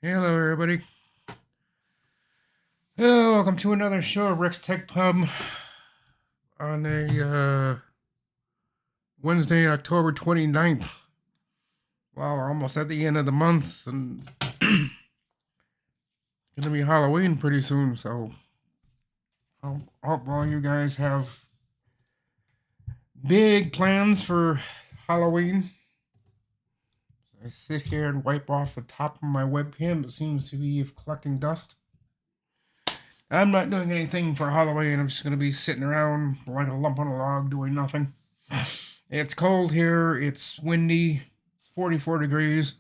Hello, everybody. Welcome to another show of Rick's Tech Pub on a Wednesday, October 29th. Wow, we're almost at the end of the month, and it's gonna be Halloween pretty soon. So, I hope all you guys have big plans for Halloween. I sit here and wipe off the top of my webcam that seems to be collecting dust. I'm not doing anything for Halloween. I'm just going to be sitting around like a lump on a log doing nothing. It's cold here. It's windy. It's 44 degrees.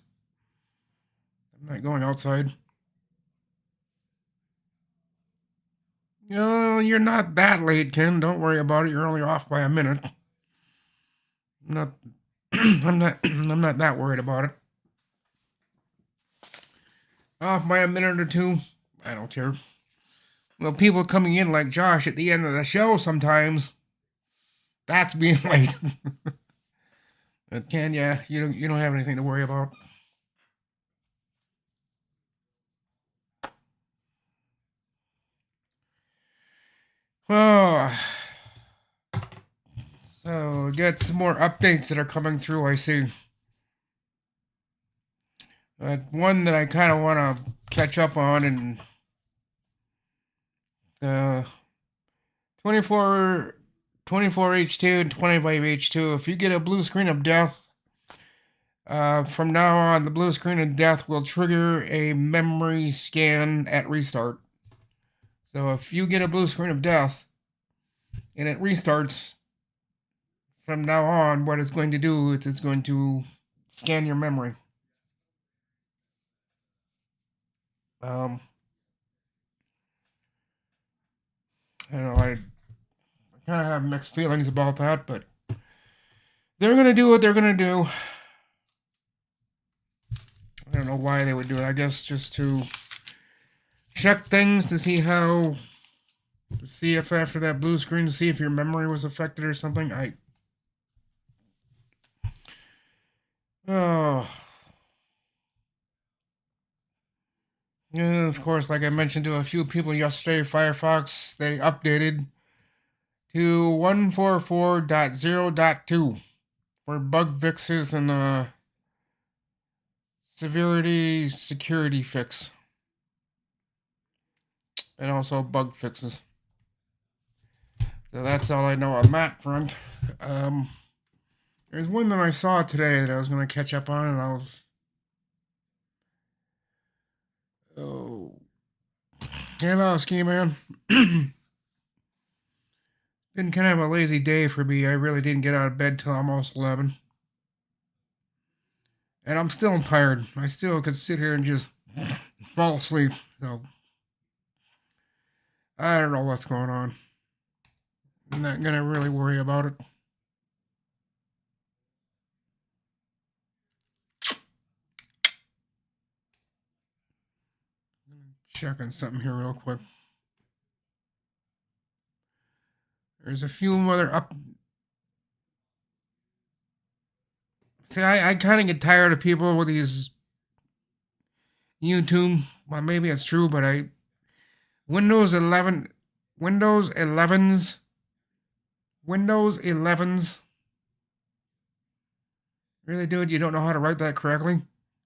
I'm not going outside. No, you're not that late, Ken. Don't worry about it. You're only off by a minute. I'm not I'm not that worried about it. Off by a minute or two. I don't care. Well, people coming in like Josh at the end of the show sometimes. That's being late. But Ken, yeah, you don't have anything to worry about. Oh, so get some more updates that are coming through. I see. One that I kind of want to catch up on, and 24 H2 and 25 H2. If you get a blue screen of death, from now on, the blue screen of death will trigger a memory scan at restart. So if you get a blue screen of death and it restarts, from now on, what it's going to do is it's going to scan your memory. I don't know, I kind of have mixed feelings about that, but they're going to do what they're going to do. I don't know why they would do it. I guess just to check things to see if after that blue screen, to see if your memory was affected or something. Oh. And of course, like I mentioned to a few people yesterday, Firefox, they updated to 144.0.2 for bug fixes and severity security fix. And also bug fixes. So that's all I know on that front. There's one that I saw today that I was going to catch up on, and I was... Oh. Hello, Ski Man. Been kind of a lazy day for me. I really didn't get out of bed till almost 11. And I'm still tired. I still could sit here and just fall asleep. So, I don't know what's going on. I'm not going to really worry about it. Checking something here real quick. There's a few other up. See, I kind of get tired of people with these YouTube. Well, maybe it's true, but Windows 11, Windows 11s, Windows 11s. Really, dude, you don't know how to write that correctly?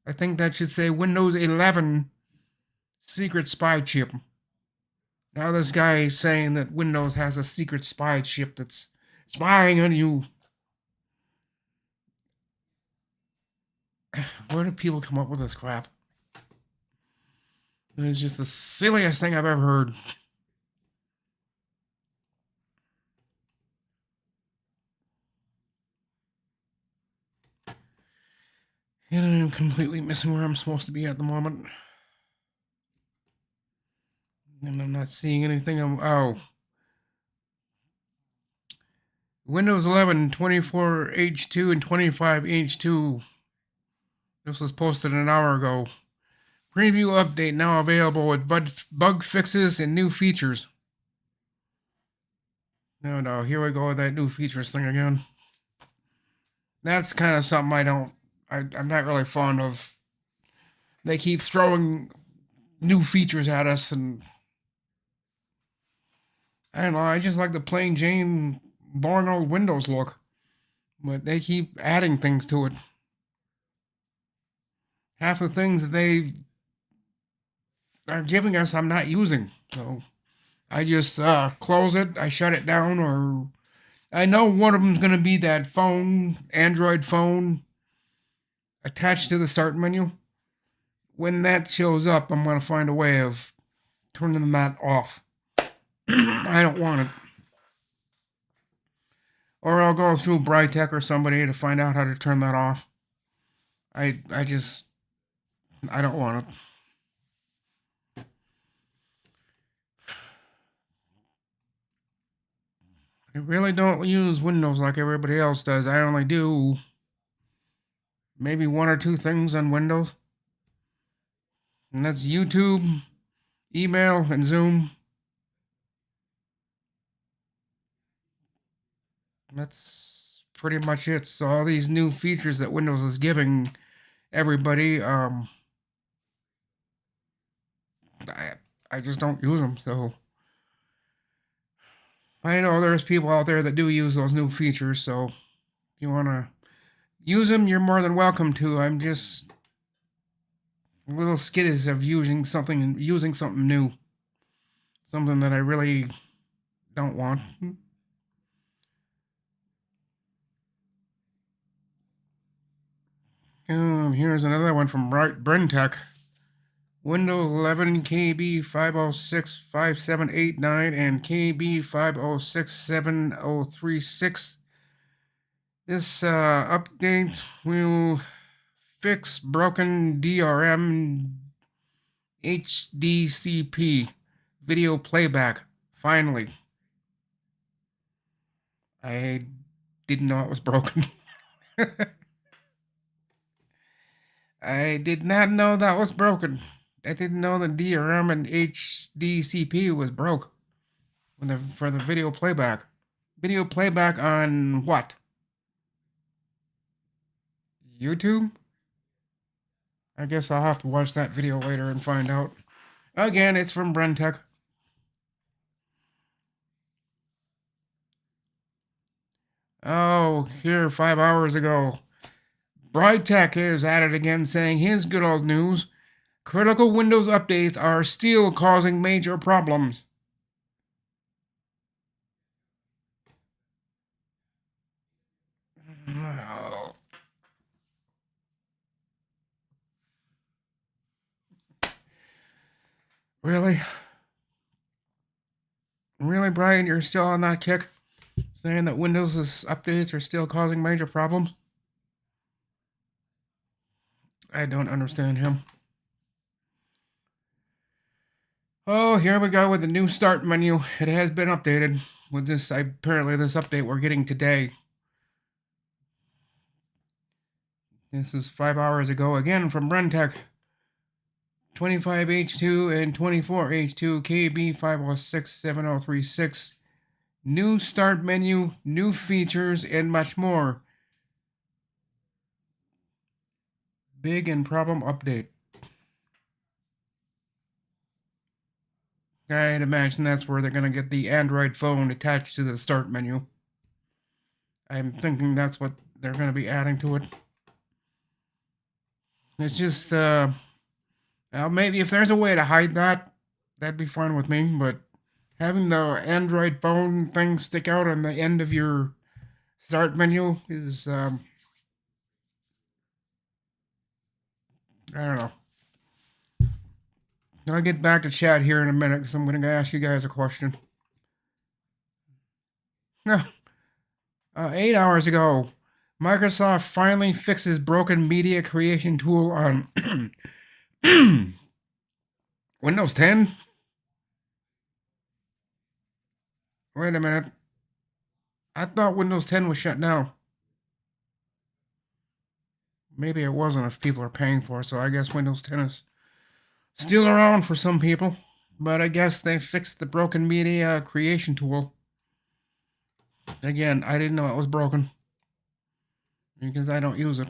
I think that should say Windows 11 secret spy chip. Now this guy is saying that Windows has a secret spy chip that's spying on you. Where do people come up with this crap? It's just the silliest thing I've ever heard. And I'm completely missing where I'm supposed to be at the moment. And I'm not seeing anything. Windows 11, 24H2, and 25H2. This was posted an hour ago. Preview update now available with bug fixes and new features. No, here we go with that new features thing again. That's kind of something I'm not really fond of they keep throwing new features at us, and I don't know, I just like the plain Jane boring old Windows look. But they keep adding things to it. Half the things that they are giving us I'm not using. So I just close it, I shut it down, or I know one of them's going to be that phone, Android phone, attached to the start menu. When that shows up, I'm going to find a way of turning that off. I don't want it. Or I'll go through Brytech or somebody to find out how to turn that off. I don't want it. I really don't use Windows like everybody else does. I only do maybe one or two things on Windows. And that's YouTube, email, and Zoom. That's pretty much it. So all these new features that Windows is giving everybody, I just don't use them. So I know there's people out there that do use those new features. So if you want to use them, you're more than welcome to. I'm just a little skittish of using something new, something that I really don't want. Here's another one from Brytech. Windows 11 KB 5065789 and KB 5067036. This update will fix broken DRM HDCP video playback. Finally. I didn't know it was broken. I did not know that was broken. I didn't know the DRM and HDCP was broke for the video playback. Video playback on what? YouTube? I guess I'll have to watch that video later and find out. Again, it's from Brytech. Oh, here 5 hours ago. Brytech is at it again, saying his good old news. Critical Windows updates are still causing major problems. Really? Really, Brian? You're still on that kick? Saying that Windows' updates are still causing major problems? I don't understand him. Oh, here we go with the new start menu. It has been updated with this, apparently this update we're getting today. This is 5 hours ago again from Brytech. 25H2 and 24H2 KB5067036. New start menu, new features, and much more. Big and problem update. I'd imagine that's where they're going to get the Android phone attached to the start menu. I'm thinking that's what they're going to be adding to it. It's just, maybe if there's a way to hide that, that'd be fine with me, but having the Android phone thing stick out on the end of your start menu is, I don't know. I'll get back to chat here in a minute because I'm going to ask you guys a question. No. 8 hours ago, Microsoft finally fixes broken media creation tool on Windows 10? Wait a minute. I thought Windows 10 was shut down. Maybe it wasn't if people are paying for it, so I guess Windows 10 is still around for some people. But I guess they fixed the broken media creation tool. Again, I didn't know it was broken because I don't use it.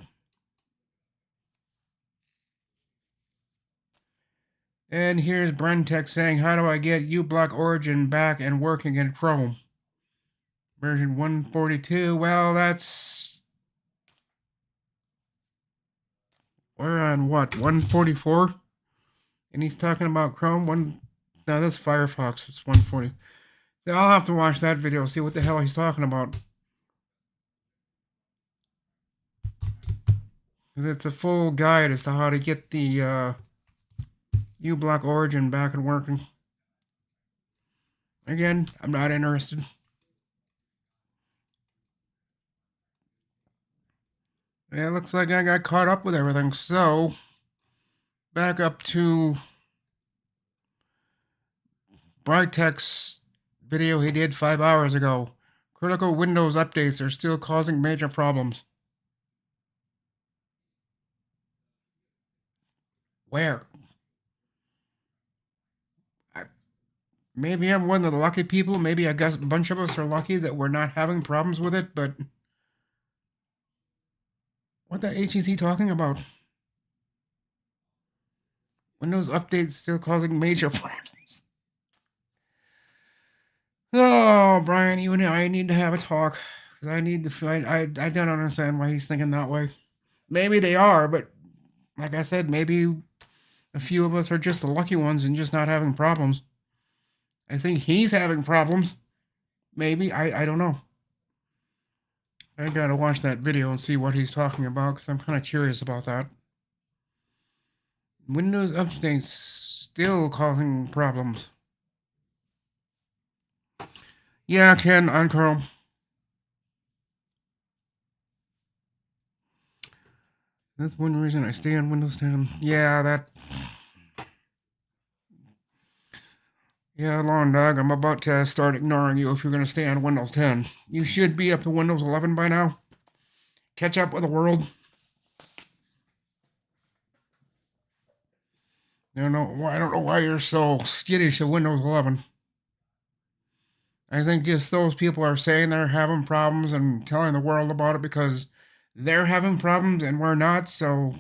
And here's Brenntech saying, how do I get uBlock Origin back and working in Chrome? Version 142. Well, that's... We're on what? 144? And he's talking about Chrome? No, that's Firefox. It's 140. I'll have to watch that video, see what the hell he's talking about. It's a full guide as to how to get the uBlock Origin back and working. Again, I'm not interested. Yeah, it looks like I got caught up with everything. So, back up to Brenntech's video he did 5 hours ago. Critical Windows updates are still causing major problems. Where? Maybe I'm one of the lucky people. Maybe I guess a bunch of us are lucky that we're not having problems with it, but what the H is he talking about? Windows updates still causing major problems. Oh, Brian, you and I need to have a talk. Because I need to find... I don't understand why he's thinking that way. Maybe they are, but like I said, maybe a few of us are just the lucky ones and just not having problems. I think he's having problems. Maybe. I don't know. I gotta watch that video and see what he's talking about, because I'm kind of curious about that. Windows updates still causing problems. Yeah, Ken, on Chrome. That's one reason I stay on Windows 10. Yeah, that... Yeah, Long Dog, I'm about to start ignoring you if you're going to stay on Windows 10. You should be up to Windows 11 by now. Catch up with the world. I don't know why you're so skittish of Windows 11. I think just those people are saying they're having problems and telling the world about it because they're having problems and we're not, so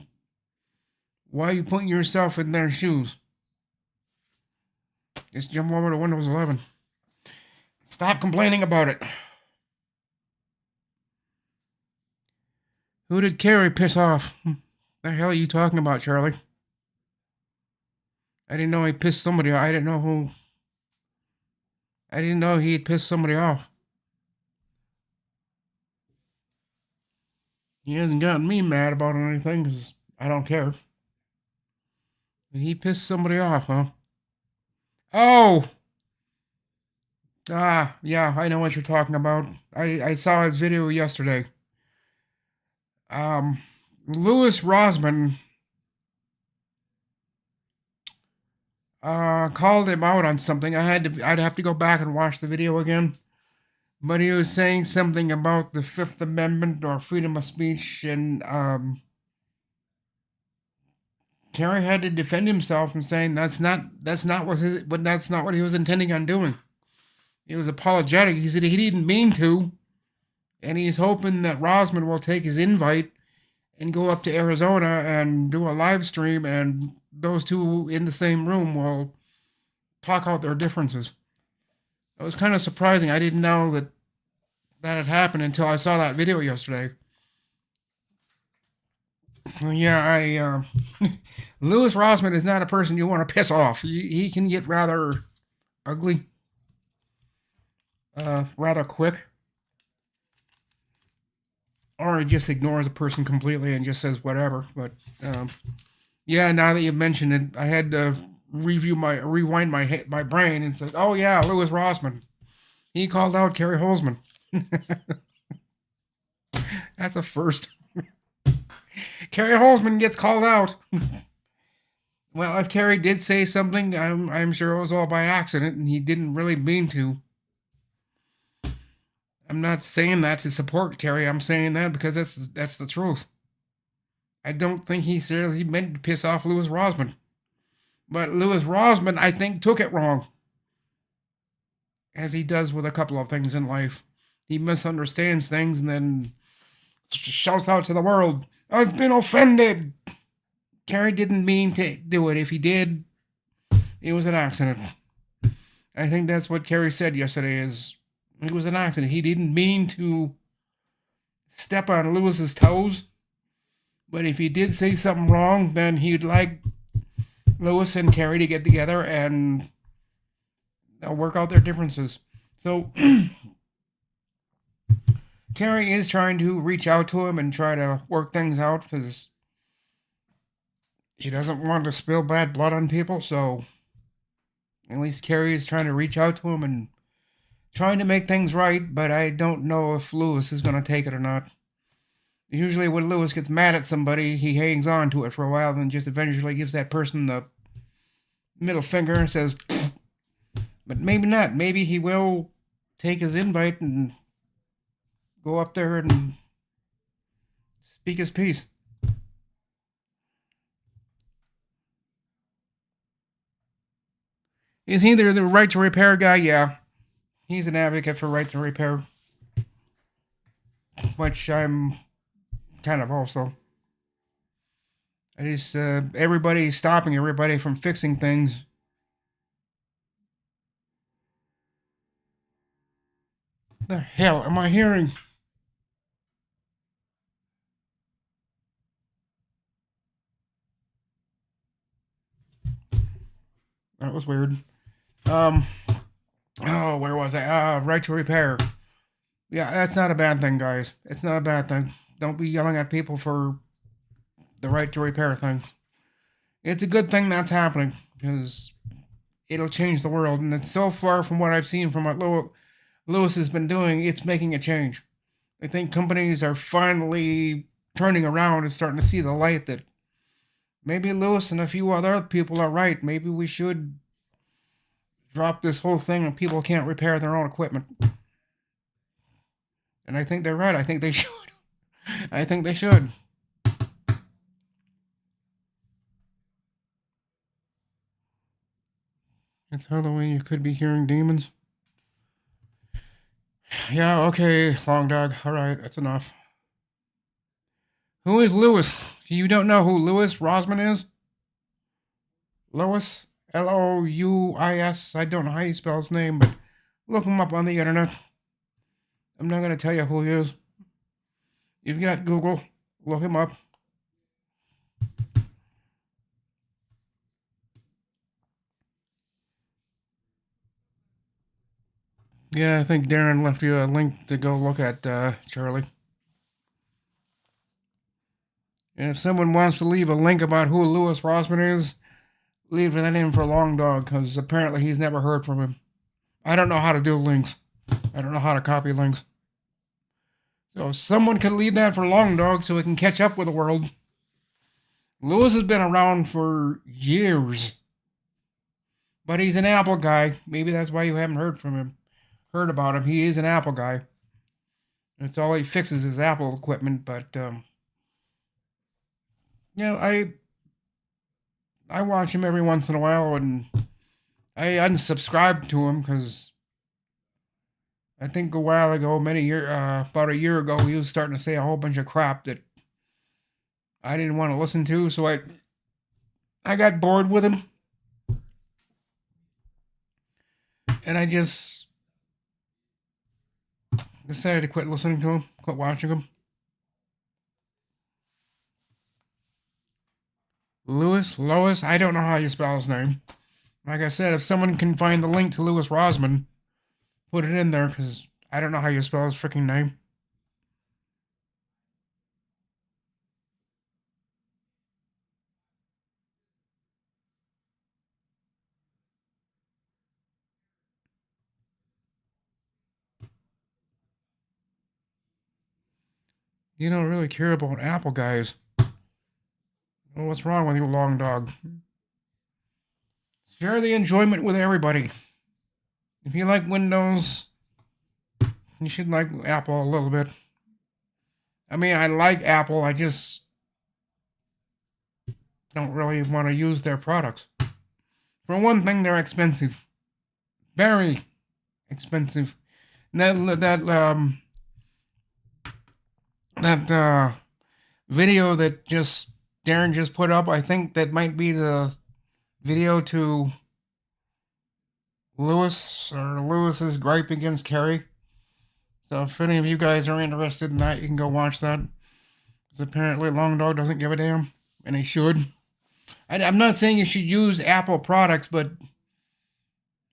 why are you putting yourself in their shoes? Just jump over to Windows 11. Stop complaining about it. Who did Carrie piss off? The hell are you talking about, Charlie? I didn't know he pissed somebody off. I didn't know who. I didn't know he had pissed somebody off. He hasn't gotten me mad about anything because I don't care. But he pissed somebody off, huh? Oh! Ah, yeah, I know what you're talking about. I saw his video yesterday. Louis Rosman called him out on something. I'd have to go back and watch the video again. But he was saying something about the Fifth Amendment or freedom of speech, and Kerry had to defend himself and saying that's not what he was intending on doing. He was apologetic. He said he didn't mean to, and he's hoping that Rosman will take his invite and go up to Arizona and do a live stream, and those two in the same room will talk out their differences. It was kind of surprising. I didn't know that had happened until I saw that video yesterday. Yeah, Louis Rosman is not a person you want to piss off. He can get rather ugly, rather quick. Or he just ignores a person completely and just says whatever. But yeah, now that you mentioned it, I had to rewind my brain and say, oh yeah, Louis Rosman. He called out Kerry Holzman. That's a first. Kerry Holzman gets called out. Well, if Kerry did say something, I'm sure it was all by accident, and he didn't really mean to. I'm not saying that to support Kerry. I'm saying that because that's the truth. I don't think he seriously meant to piss off Louis Rosman. But Louis Rosman, I think, took it wrong. As he does with a couple of things in life. He misunderstands things and then shouts out to the world, I've been offended. Kerry didn't mean to do it. If he did, It was an accident. I think that's what Kerry said yesterday. Is it was an accident. He didn't mean to step on Lewis's toes, but if he did say something wrong, then he'd like Lewis and Kerry to get together and work out their differences. So Kerry is trying to reach out to him and try to work things out because he doesn't want to spill bad blood on people. So at least Kerry is trying to reach out to him and trying to make things right. But I don't know if Lewis is going to take it or not. Usually when Lewis gets mad at somebody, he hangs on to it for a while and just eventually gives that person the middle finger and says, pfft. But maybe not. Maybe he will take his invite and go up there and speak his piece. Is he the right to repair guy? Yeah. He's an advocate for right to repair. Which I'm kind of also. I just, everybody's stopping everybody from fixing things. What the hell am I hearing? That was weird. Oh, where was I? Right to repair. Yeah, that's not a bad thing, guys. It's not a bad thing. Don't be yelling at people for the right to repair things. It's a good thing that's happening because it'll change the world. And it's so far from what I've seen from what Lewis has been doing, it's making a change. I think companies are finally turning around and starting to see the light that maybe Lewis and a few other people are right. Maybe we should drop this whole thing and people can't repair their own equipment. And I think they're right. I think they should. I think they should. It's Halloween. You could be hearing demons. Yeah, okay, Long Dog. All right, that's enough. Who is Lewis? You don't know who Louis Rossmann is? Louis? Louis. I don't know how you spell his name, but look him up on the internet. I'm not going to tell you who he is. You've got Google. Look him up. Yeah, I think Darren left you a link to go look at, Charlie. And if someone wants to leave a link about who Louis Rossmann is, leave that in for Long Dog, because apparently he's never heard from him. I don't know how to do links. I don't know how to copy links. So someone can leave that for Long Dog so he can catch up with the world. Lewis has been around for years. But he's an Apple guy. Maybe that's why you haven't heard from him. Heard about him. He is an Apple guy. That's all he fixes is Apple equipment, but I watch him every once in a while, and I unsubscribed to him because I think a while ago, about a year ago, he was starting to say a whole bunch of crap that I didn't want to listen to, so I got bored with him, and I just decided to quit listening to him, quit watching him. Lois, I don't know how you spell his name. Like I said, if someone can find the link to Louis Rossmann, put it in there, because I don't know how you spell his freaking name. You don't really care about Apple guys. Well, what's wrong with you, Long Dog? Share the enjoyment with everybody. If you like Windows, you should like Apple a little bit. I mean, I like Apple, I just don't really want to use their products. For one thing, they're expensive. Very expensive. That video that Darren just put up, I think that might be the video to Lewis, or Lewis's gripe against Carrie. So if any of you guys are interested in that, you can go watch that. Because apparently Long Dog doesn't give a damn, and he should. I'm not saying you should use Apple products, but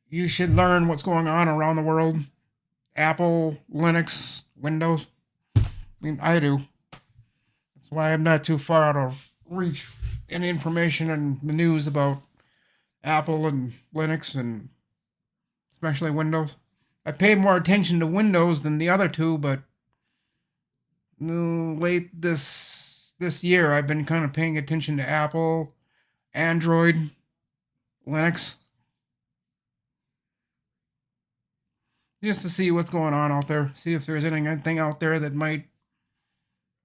you should learn what's going on around the world. Apple, Linux, Windows. I mean, I do. That's why I'm not too far out of reach in information and the news about Apple and Linux and especially Windows. I pay more attention to Windows than the other two, but late this year I've been kind of paying attention to Apple, Android, Linux, just to see what's going on out there. See if there's anything out there that might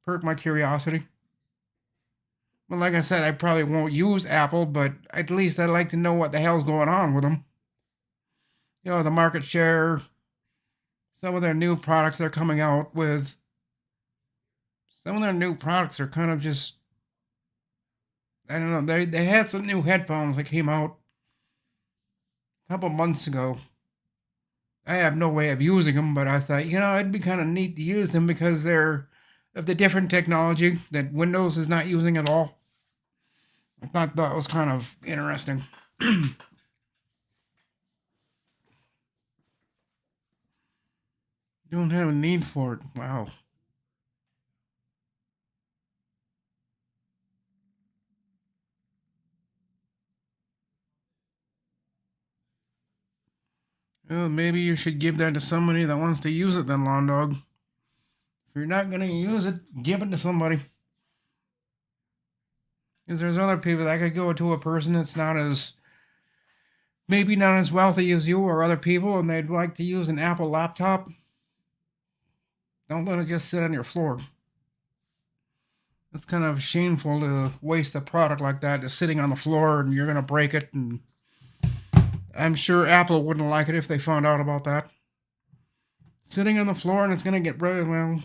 perk my curiosity. But like I said, I probably won't use Apple, but at least I'd like to know what the hell's going on with them. You know, the market share, some of their new products they're coming out with. Some of their new products are kind of just, I don't know, they had some new headphones that came out a couple months ago. I have no way of using them, but I thought, it'd be kind of neat to use them because they're of the different technology that Windows is not using at all. I thought that was kind of interesting. Don't have a need for it. Wow. Well, maybe you should give that to somebody that wants to use it then, Lawn Dog. If you're not going to use it, give it to somebody. Because there's other people that could go to a person that's maybe not as wealthy as you or other people, and they'd like to use an Apple laptop. Don't let it just sit on your floor. It's kind of shameful to waste a product like that just sitting on the floor and you're going to break it. And I'm sure Apple wouldn't like it if they found out about that. Sitting on the floor and it's going to get really, well.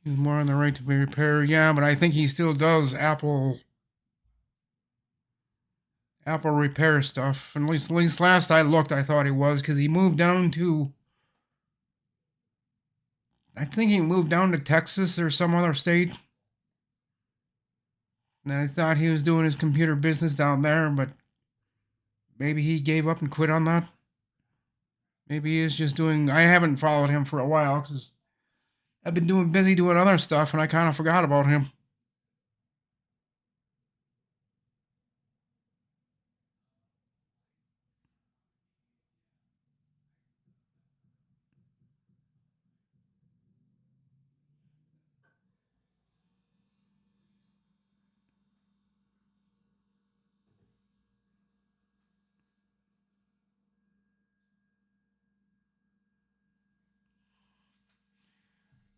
He's more on the right to be repaired. Yeah, but I think he still does Apple repair stuff. And at least last I looked, I thought he was, because he moved down to, I think he moved down to Texas or some other state. And I thought he was doing his computer business down there, but maybe he gave up and quit on that. Maybe he is just doing, I haven't followed him for a while because I've been busy doing other stuff and I kind of forgot about him.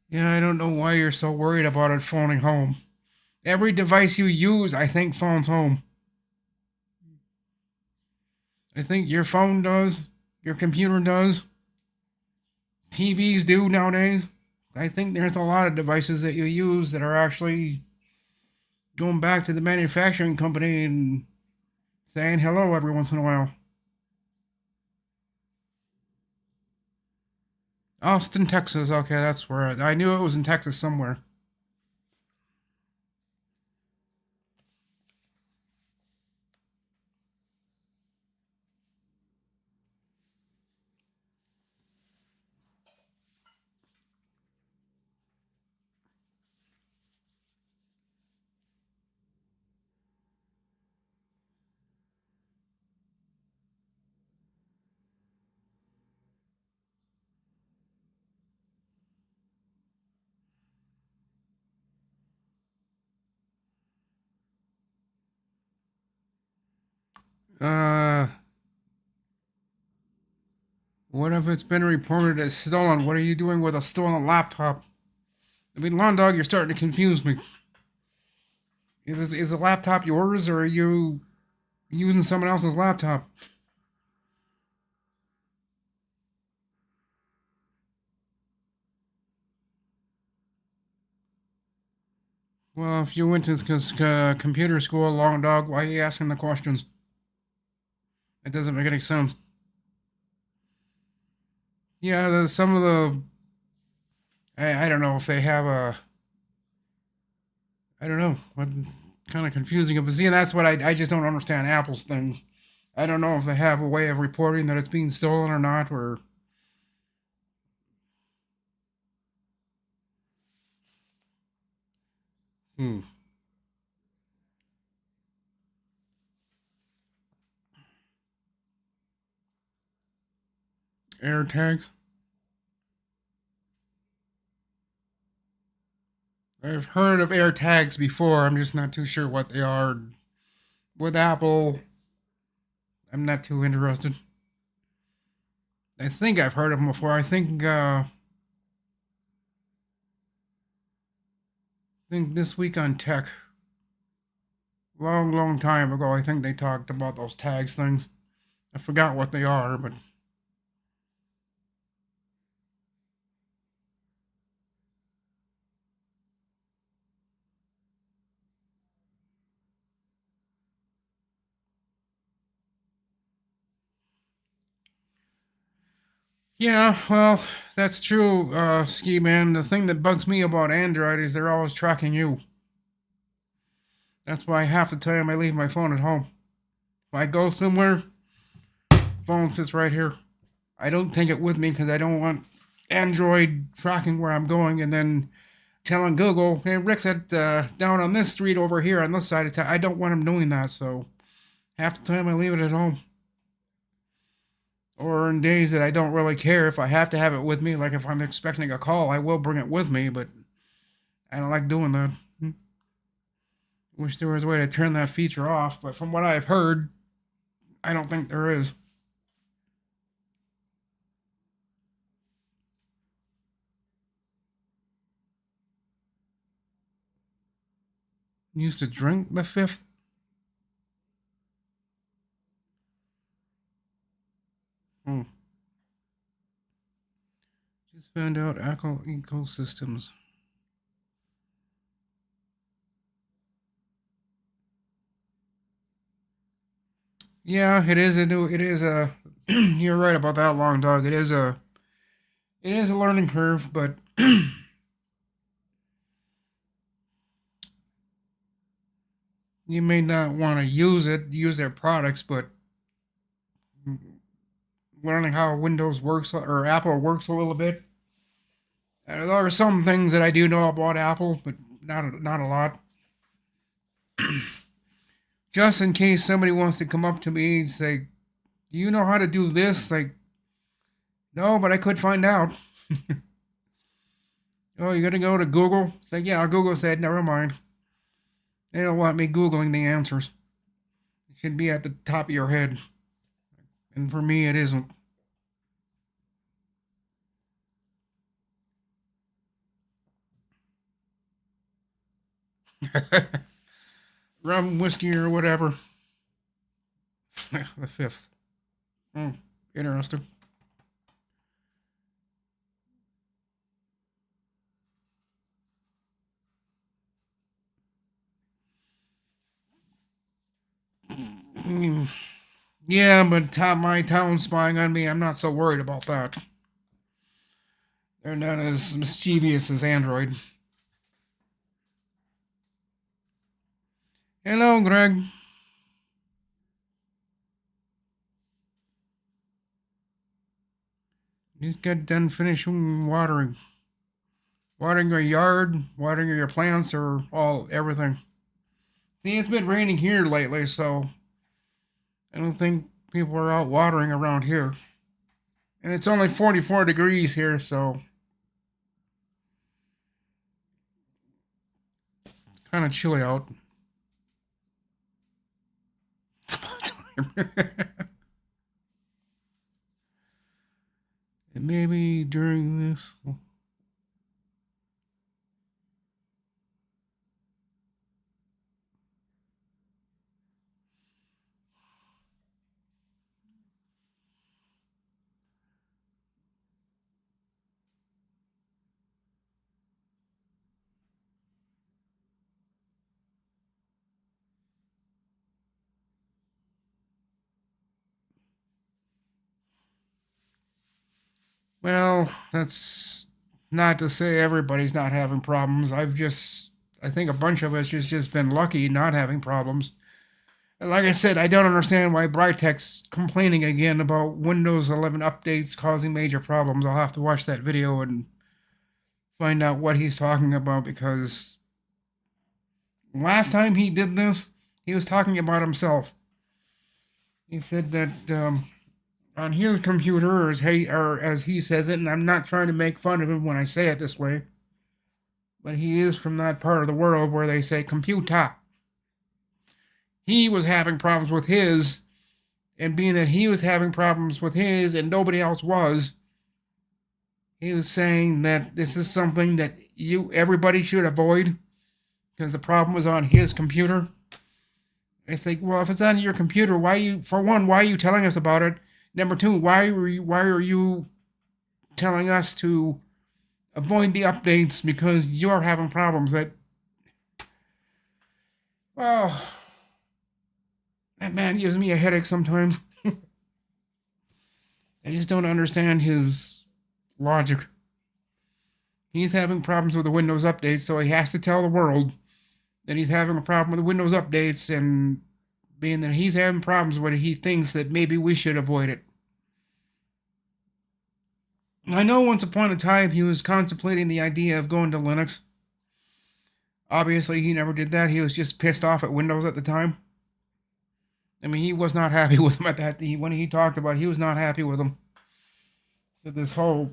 Yeah, I don't know why you're so worried about it phoning home. Every device you use, I think, phones home. I think your phone does, your computer does, TVs do nowadays. I think there's a lot of devices that you use that are actually going back to the manufacturing company and saying hello every once in a while. Austin, Texas. Okay, that's where I knew it was in Texas somewhere. Uh, what if it's been reported as stolen? What are you doing with a stolen laptop? I mean, Lawn Dog, you're starting to confuse me. Is the laptop yours, or are you using someone else's laptop? Well, if you went to computer school, long dog, why are you asking the questions? It doesn't make any sense. Yeah, some of the I don't know if they have a I don't know what kind of confusing. But see, that's what I just don't understand Apple's thing. I don't know if they have a way of reporting that it's being stolen or not, or hmm. AirTags. I've heard of AirTags before. I'm just not too sure what they are. With Apple, I'm not too interested. I think I've heard of them before. I think this week on tech, long time ago, I think they talked about those tags things. I forgot what they are, but yeah, well, that's true, Ski Man. The thing that bugs me about Android is they're always tracking you. That's why half the time I leave my phone at home. If I go somewhere, phone sits right here. I don't take it with me because I don't want Android tracking where I'm going and then telling Google, "Hey, Rick's at down on this street over here on this side of town." I don't want him doing that, so half the time I leave it at home. Or in days that I don't really care if I have to have it with me, like if I'm expecting a call, I will bring it with me, but I don't like doing that. Wish there was a way to turn that feature off, but from what I've heard, I don't think there is. Used to drink the fifth? Hmm. Just found out Apple ecosystems. Yeah, it is a new. It is a. You're right about that, long dog. It is a. It is a learning curve, but you may not want to use their products, but learning how Windows works or Apple works a little bit. There are some things that I do know about Apple, but not a lot. Just in case somebody wants to come up to me and say, "Do you know how to do this?" Like, no, but I could find out. Oh, you're gonna go to Google? It's like, yeah, Google said, never mind. They don't want me Googling the answers. It should be at the top of your head. And for me, it isn't. Rum, whiskey, or whatever. The fifth. Hmm. Interesting. Hmm. Yeah, but my town spying on me, I'm not so worried about that. They're not as mischievous as Android. Hello, Greg. Just got done finishing watering. Watering your yard, watering your plants, or all everything. See, it's been raining here lately, so I don't think people are out watering around here. And it's only 44 degrees here, so kind of chilly out. And maybe during this. Well, that's not to say everybody's not having problems. I think a bunch of us just been lucky not having problems. And like I said, I don't understand why Brightech's complaining again about Windows 11 updates causing major problems. I'll have to watch that video and find out what he's talking about, because last time he did this, he was talking about himself. He said that on his computer, or as he says it, and I'm not trying to make fun of him when I say it this way, but he is from that part of the world where they say computer. He was having problems with his, and being that he was having problems with his and nobody else was, he was saying that this is something that everybody should avoid because the problem was on his computer. It's like, well, if it's on your computer, why are you telling us about it? Number two, why are you telling us to avoid the updates because you're having problems? Well, that man gives me a headache sometimes. I just don't understand his logic. He's having problems with the Windows updates, so he has to tell the world that he's having a problem with the Windows updates, and being that he's having problems with it, he thinks that maybe we should avoid it. I know once upon a time he was contemplating the idea of going to Linux. Obviously, he never did that. He was just pissed off at Windows at the time. I mean, he was not happy with him at that. When he talked about it, he was not happy with him. So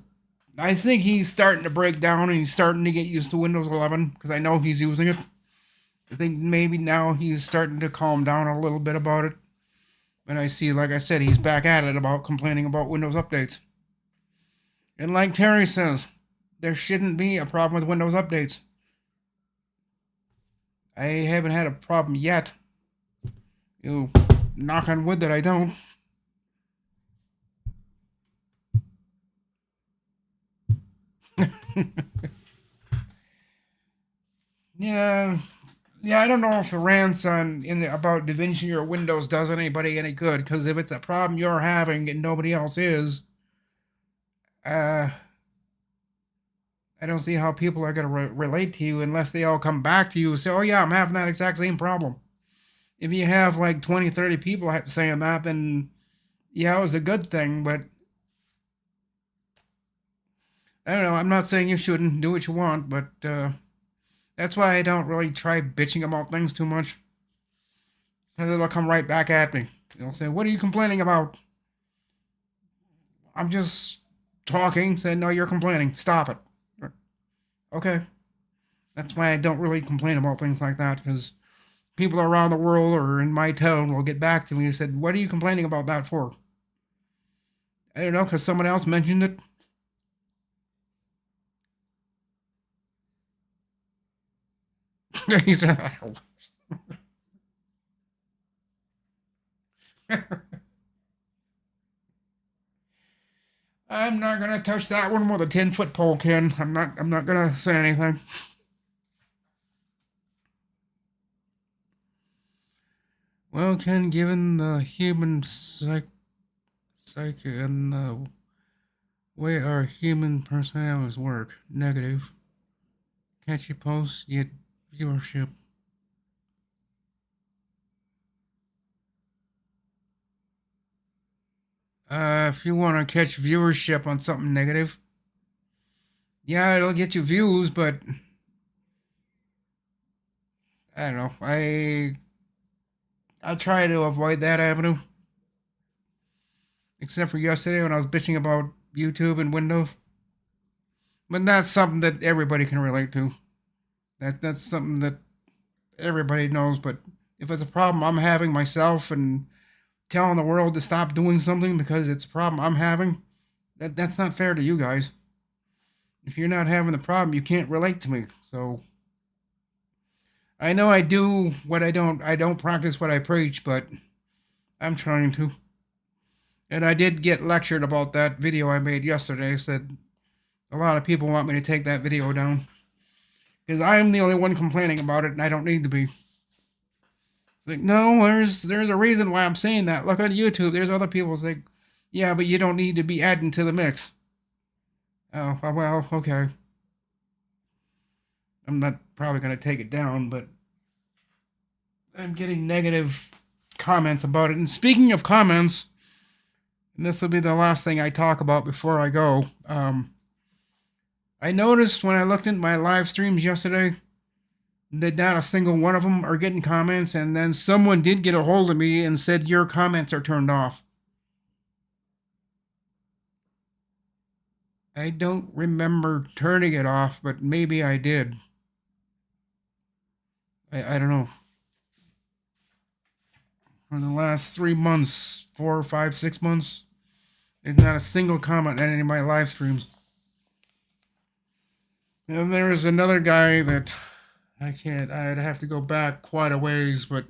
I think he's starting to break down and he's starting to get used to Windows 11 because I know he's using it. I think maybe now he's starting to calm down a little bit about it. And I see, like I said, he's back at it about complaining about Windows updates. And like Terry says, there shouldn't be a problem with Windows updates. I haven't had a problem yet. You knock on wood that I don't. Yeah, I don't know if the rants about DaVinci or Windows does anybody any good, because if it's a problem you're having and nobody else is, I don't see how people are going to relate to you unless they all come back to you and say, oh yeah, I'm having that exact same problem. If you have like 20, 30 people saying that, then yeah, it was a good thing, but I don't know. I'm not saying you shouldn't do what you want, but that's why I don't really try bitching about things too much. Because it'll come right back at me. They'll say, what are you complaining about? I'm just talking, saying, no, you're complaining. Stop it. Okay. That's why I don't really complain about things like that, because people around the world or in my town will get back to me and said, what are you complaining about that for? I don't know, because someone else mentioned it. He said, I'm not gonna touch that one with a 10-foot pole, Ken. I'm not gonna say anything. Well, Ken, given the human psyche and the way our human personalities work, negative. Catchy posts get viewership. If you want to catch viewership on something negative, yeah, it'll get you views, but I don't know. I try to avoid that avenue. Except for yesterday when I was bitching about YouTube and Windows. But that's something that everybody can relate to. That's something that everybody knows. But if it's a problem I'm having myself and telling the world to stop doing something because it's a problem I'm having, that's not fair to you guys. If you're not having the problem, you can't relate to me. So I know I do what I don't practice what I preach, but I'm trying to. And I did get lectured about that video I made yesterday. Said a lot of people want me to take that video down because I'm the only one complaining about it, and I don't need to be. It's like, no, there's a reason why I'm saying that. Look on YouTube. There's other people saying, yeah, but you don't need to be adding to the mix. Oh, well, okay. I'm not probably going to take it down, but I'm getting negative comments about it. And speaking of comments, and this will be the last thing I talk about before I go. I noticed when I looked at my live streams yesterday that not a single one of them are getting comments, and then someone did get a hold of me and said your comments are turned off. I don't remember turning it off, but maybe I did. I don't know. For the last 3 months, 4, 5, 6 months, there's not a single comment on any of my live streams. And there's another guy that I'd have to go back quite a ways, but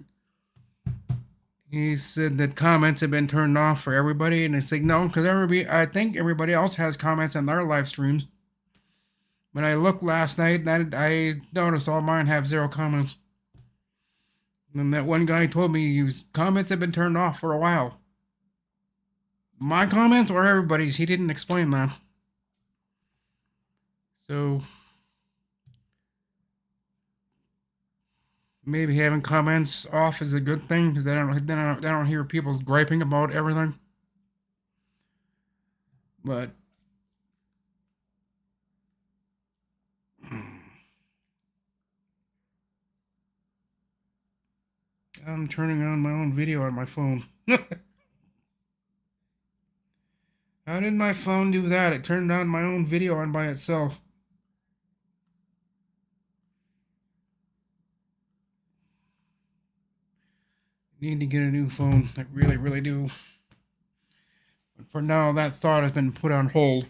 he said that comments have been turned off for everybody. And I said, no, because I think everybody else has comments on their live streams. When I looked last night, I noticed all mine have 0 comments. And that one guy told me his comments have been turned off for a while. My comments or everybody's? He didn't explain that. So maybe having comments off is a good thing because I don't hear people griping about everything. But I'm turning on my own video on my phone. How did my phone do that? It turned on my own video on by itself. Need to get a new phone. I really, really do. But for now, that thought has been put on hold.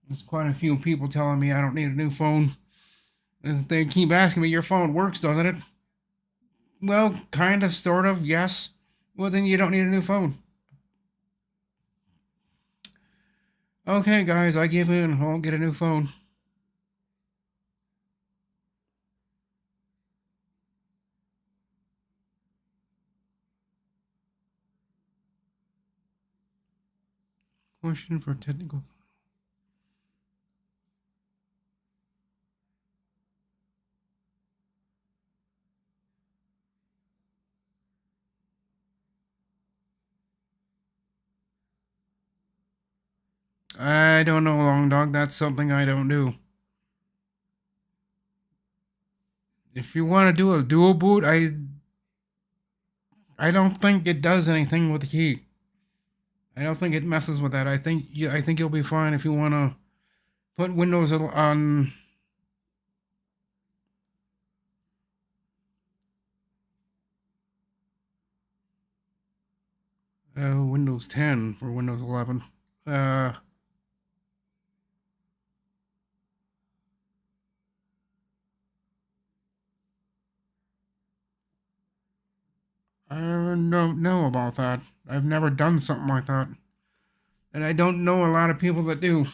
There's quite a few people telling me I don't need a new phone. They keep asking me, your phone works, doesn't it? Well, kind of, sort of, yes. Well, then you don't need a new phone. Okay, guys, I give in. I'll get a new phone. Question for technical. I don't know, Long Dog. That's something I don't do. If you want to do a dual boot, I don't think it does anything with the key. I don't think it messes with that. I think you'll be fine if you want to put Windows on. Windows 10 for Windows 11. I don't know about that. I've never done something like that. And I don't know a lot of people that do.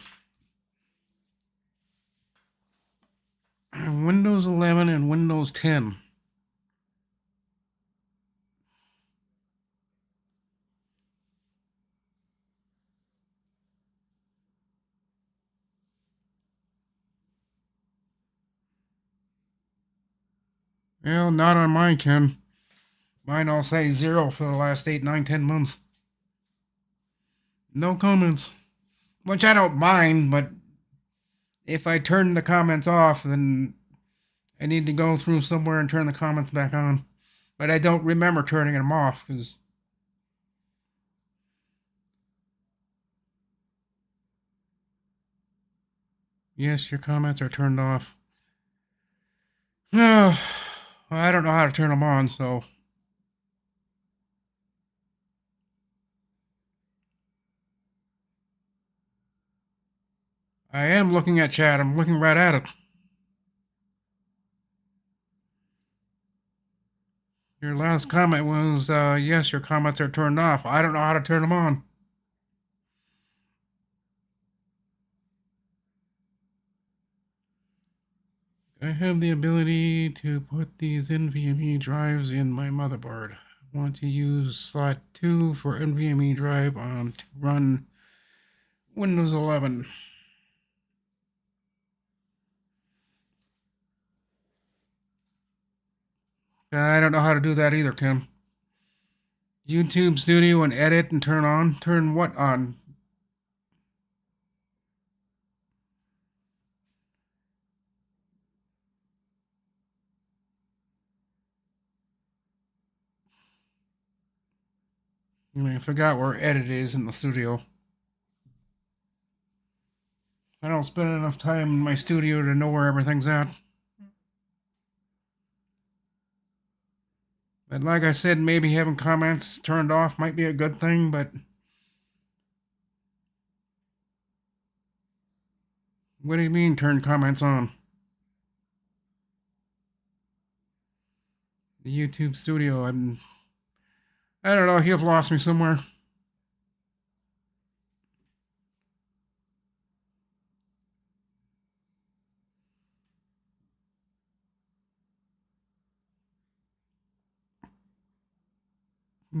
Windows 11 and Windows 10. Well, not on mine, Ken. Mine all say 0 for the last 8, 9, 10 months. No comments. Which I don't mind, but if I turn the comments off, then I need to go through somewhere and turn the comments back on. But I don't remember turning them off, because... Yes, your comments are turned off. No, I don't know how to turn them on, so... I am looking at chat. I'm looking right at it. Your last comment was, yes, your comments are turned off. I don't know how to turn them on. I have the ability to put these NVMe drives in my motherboard. I want to use slot 2 for NVMe drive on to run Windows 11. I don't know how to do that either, Tim. YouTube Studio and edit and turn on. Turn what on? I forgot where edit is in the studio. I don't spend enough time in my studio to know where everything's at. But like I said, maybe having comments turned off might be a good thing, but what do you mean turn comments on? The YouTube studio, I don't know, you've lost me somewhere.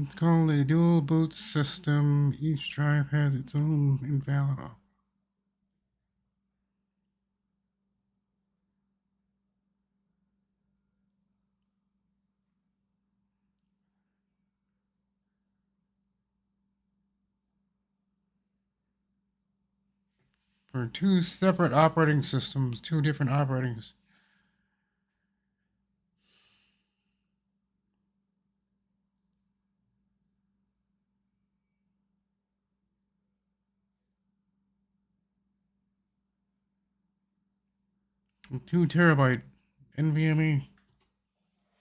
It's called a dual boot system. Each drive has its own invalid op. For two separate operating systems, two different operatings. And 2 terabyte NVMe.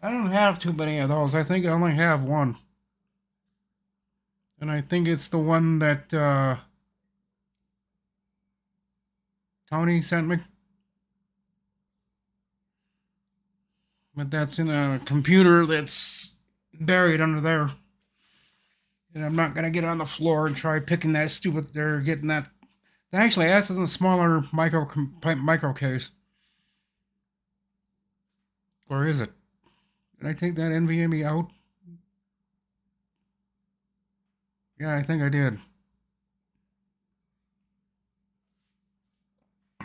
I don't have too many of those. I think I only have one. And I think it's the one that Tony sent me. But that's in a computer that's buried under there. And I'm not gonna get on the floor and try picking that stupid or getting that. Actually, that's in the smaller micro case. Or is it? Did I take that NVMe out? Yeah, I think I did.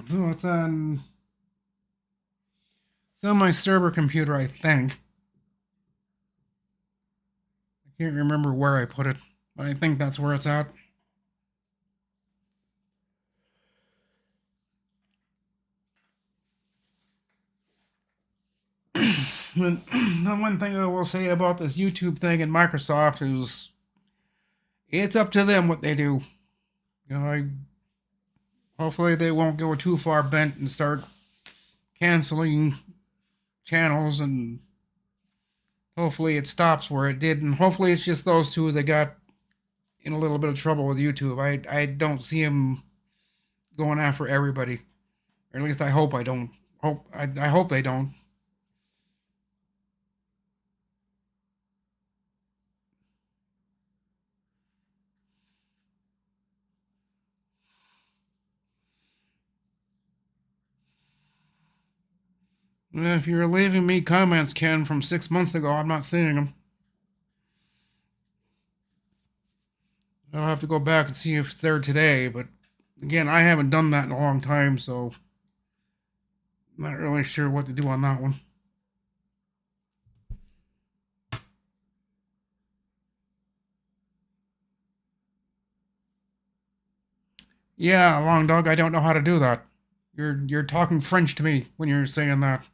So it's on my server computer, I think. I can't remember where I put it, but I think that's where it's at. The one thing I will say about this YouTube thing and Microsoft is it's up to them what they do. Hopefully they won't go too far bent and start canceling channels, and hopefully it stops where it did, and hopefully it's just those two that got in a little bit of trouble with YouTube. I don't see them going after everybody, or at least I hope I don't. I hope they don't. If you're leaving me comments, Ken, from 6 months ago, I'm not seeing them. I'll have to go back and see if they're today, but again, I haven't done that in a long time, so I'm not really sure what to do on that one. Yeah, Long Dog, I don't know how to do that. You're talking French to me when you're saying that.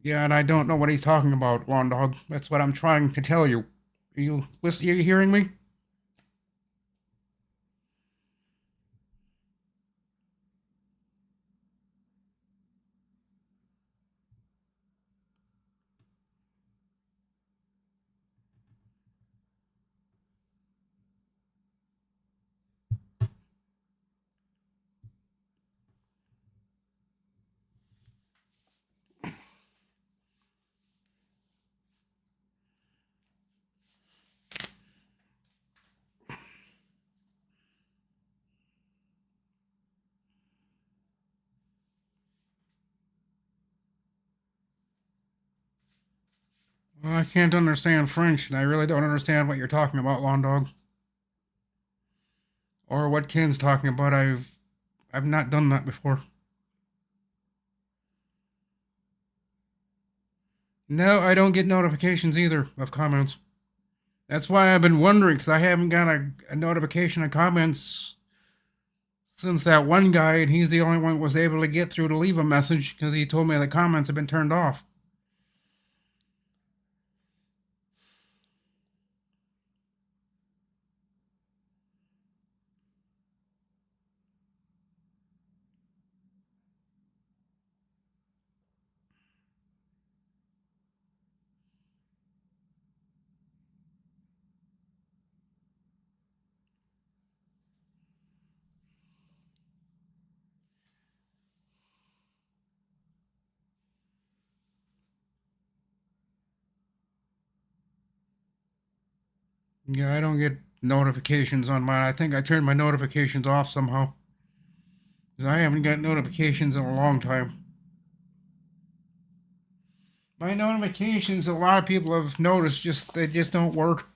Yeah, and I don't know what he's talking about, Long Dog. That's what I'm trying to tell you. Are you listen? Are you hearing me? Well, I can't understand French, and I really don't understand what you're talking about, Long Dog, or what Ken's talking about. I've not done that before. No, I don't get notifications either of comments. That's why I've been wondering, because I haven't got a notification of comments since that one guy, and he's the only one that was able to get through to leave a message because he told me the comments have been turned off. Yeah, I don't get notifications on mine. I think I turned my notifications off somehow. Because I haven't got notifications in a long time. My notifications, a lot of people have noticed, they just don't work.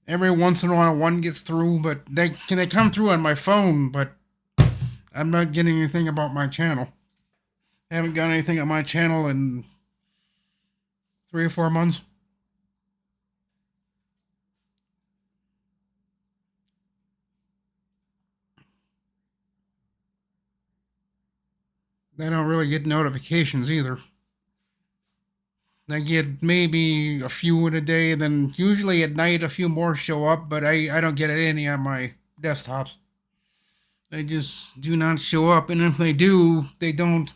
Every once in a while, one gets through, but they come through on my phone, but I'm not getting anything about my channel. I haven't got anything on my channel in 3 or 4 months. They don't really get notifications either. I get maybe a few in a day, then usually at night a few more show up, but I don't get any on my desktops. They just do not show up, and if they do, they don't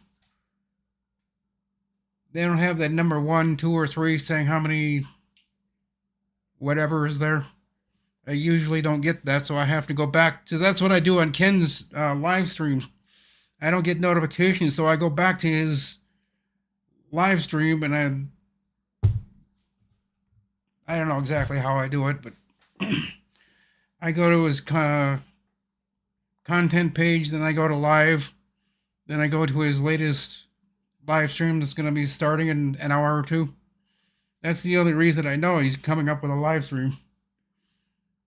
have that number 1, 2, or 3 saying how many whatever is there. I usually don't get that, so I have to go back to. That's what I do on Ken's live streams. I don't get notifications, so I go back to his live stream, and I don't know exactly how I do it, but I go to his content page, then I go to live, then I go to his latest live stream that's going to be starting in an hour or 2. That's the only reason I know he's coming up with a live stream.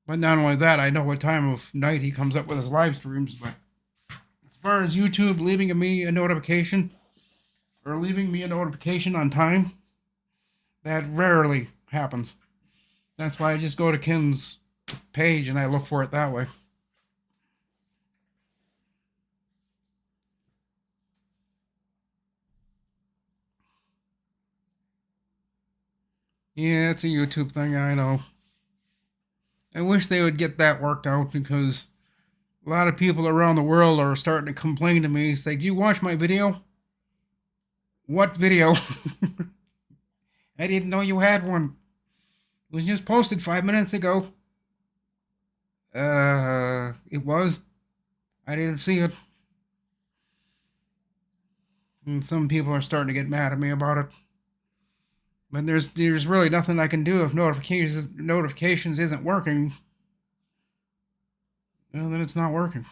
But not only that, I know what time of night he comes up with his live streams. But as far as YouTube leaving me a notification on time, that rarely happens. That's why I just go to Ken's page and I look for it that way. Yeah, it's a YouTube thing, I know. I wish they would get that worked out, because a lot of people around the world are starting to complain to me. Say, do you watch my video? What video? I didn't know you had one. It was just posted 5 minutes ago. It was. I didn't see it. And some people are starting to get mad at me about it. But there's really nothing I can do if notifications isn't working. Well, then it's not working.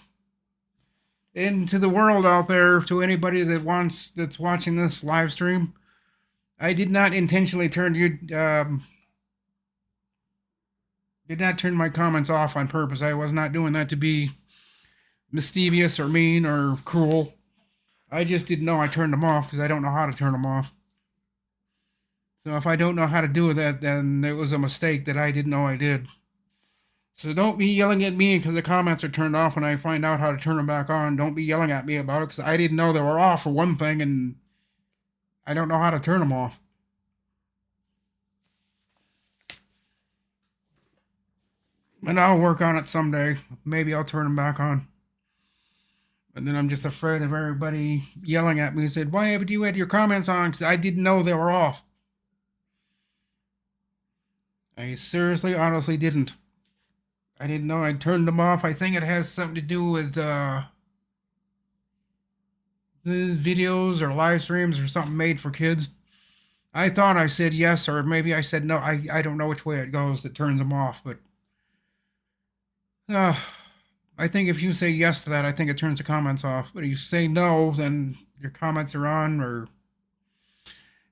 And to the world out there, to anybody that's watching this live stream, I did not intentionally did not turn my comments off on purpose. I was not doing that to be mischievous or mean or cruel. I just didn't know I turned them off because I don't know how to turn them off. So if I don't know how to do that, then it was a mistake that I didn't know I did. So don't be yelling at me because the comments are turned off when I find out how to turn them back on. Don't be yelling at me about it, because I didn't know they were off for one thing, and I don't know how to turn them off. And I'll work on it someday. Maybe I'll turn them back on. And then I'm just afraid of everybody yelling at me and said, why haven't you had your comments on? Because I didn't know they were off. I seriously, honestly didn't. I didn't know I turned them off. I think it has something to do with the videos or live streams or something made for kids. I thought I said yes, or maybe I said no. I don't know which way it goes that turns them off, but I think if you say yes to that, I think it turns the comments off. But if you say no, then your comments are on, or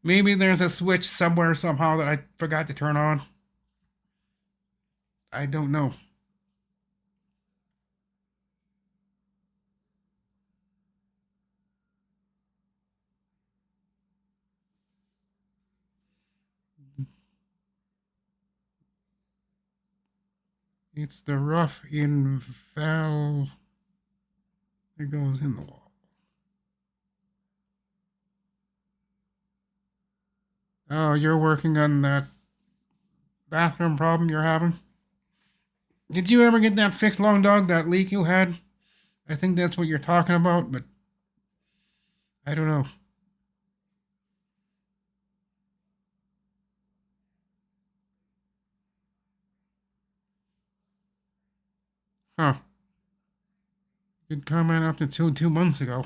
maybe there's a switch somewhere somehow that I forgot to turn on. I don't know. It's the rough in valve that goes in the wall. Oh, you're working on that bathroom problem you're having? Did you ever get that fixed, Long Dog, that leak you had? I think that's what you're talking about, but I don't know. Huh. Good comment up to two months ago.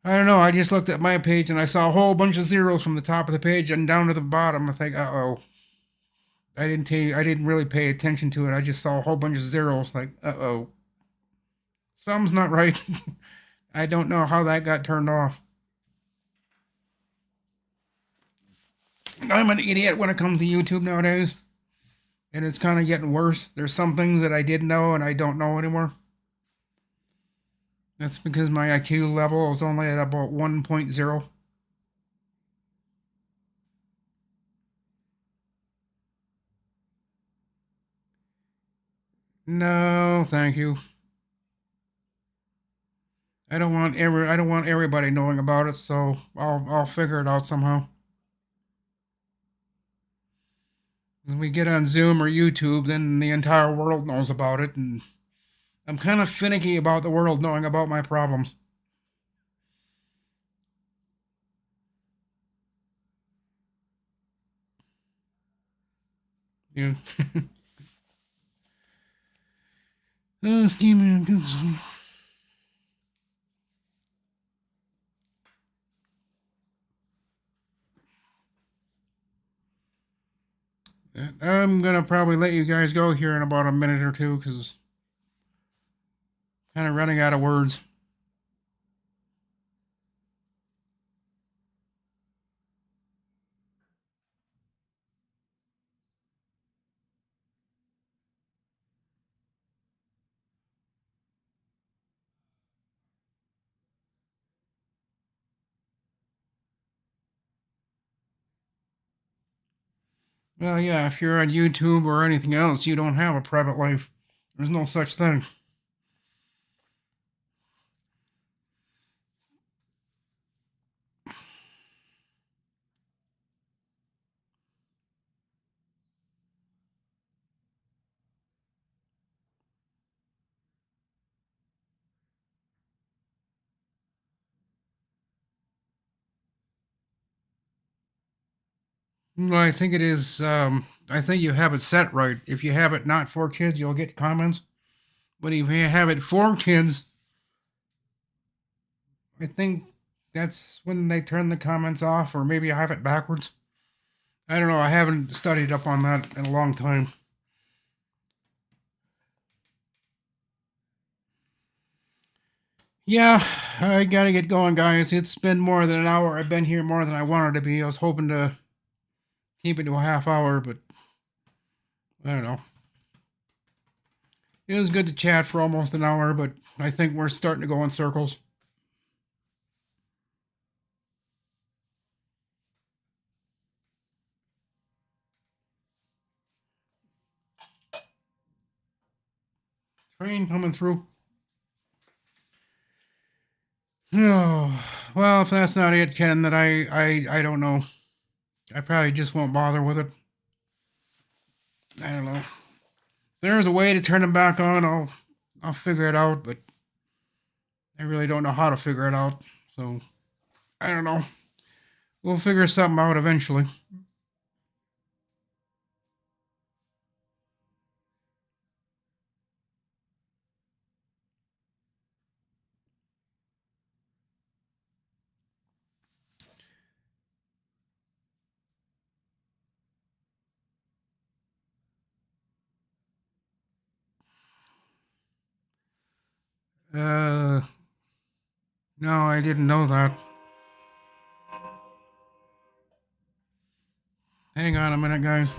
I don't know. I just looked at my page and I saw a whole bunch of zeros from the top of the page and down to the bottom. I think, uh-oh. I didn't really pay attention to it. I just saw a whole bunch of zeros. Like, uh-oh. Something's not right. I don't know how that got turned off. I'm an idiot when it comes to YouTube nowadays. And it's kind of getting worse. There's some things that I did know and I don't know anymore. That's because my IQ level is only at about 1.0. No, thank you. I don't want everybody knowing about it, so I'll figure it out somehow. When we get on Zoom or YouTube, then the entire world knows about it, and I'm kind of finicky about the world knowing about my problems. Yeah. Scheming. I'm gonna probably let you guys go here in about a minute or two because kind of running out of words. Well, yeah, if you're on YouTube or anything else, you don't have a private life. There's no such thing. Well, I think it is. I think you have it set right. If you have it not for kids, you'll get comments. But if you have it for kids, I think that's when they turn the comments off, or maybe I have it backwards. I don't know. I haven't studied up on that in a long time. Yeah, I gotta get going, guys. It's been more than an hour. I've been here more than I wanted to be. I was hoping to keep it to a half hour, but I don't know. It was good to chat for almost an hour, but I think we're starting to go in circles. Train coming through. Oh, well, if that's not it, Ken, then I don't know. I probably just won't bother with it. I don't know. If there's a way to turn them back on, I'll figure it out, but I really don't know how to figure it out. So I don't know. We'll figure something out eventually. Uh, no, I didn't know that. Hang on a minute, guys.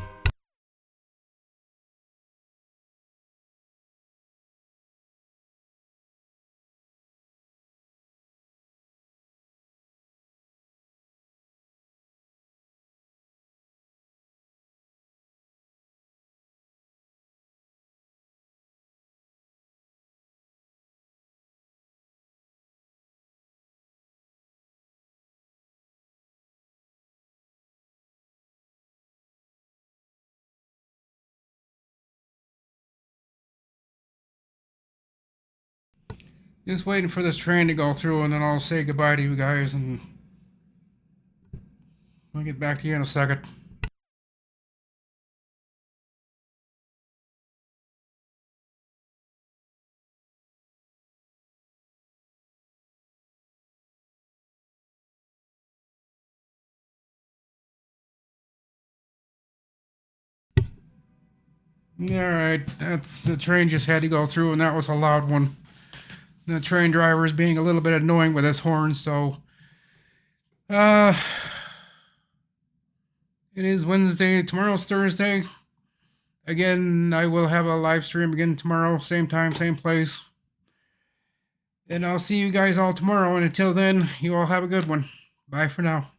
Just waiting for this train to go through, and then I'll say goodbye to you guys, and I'll get back to you in a second. Alright, that's the train just had to go through, and that was a loud one. The train driver is being a little bit annoying with his horn, so it is Wednesday. Tomorrow's Thursday. Again, I will have a live stream again tomorrow, same time, same place. And I'll see you guys all tomorrow, and until then, you all have a good one. Bye for now.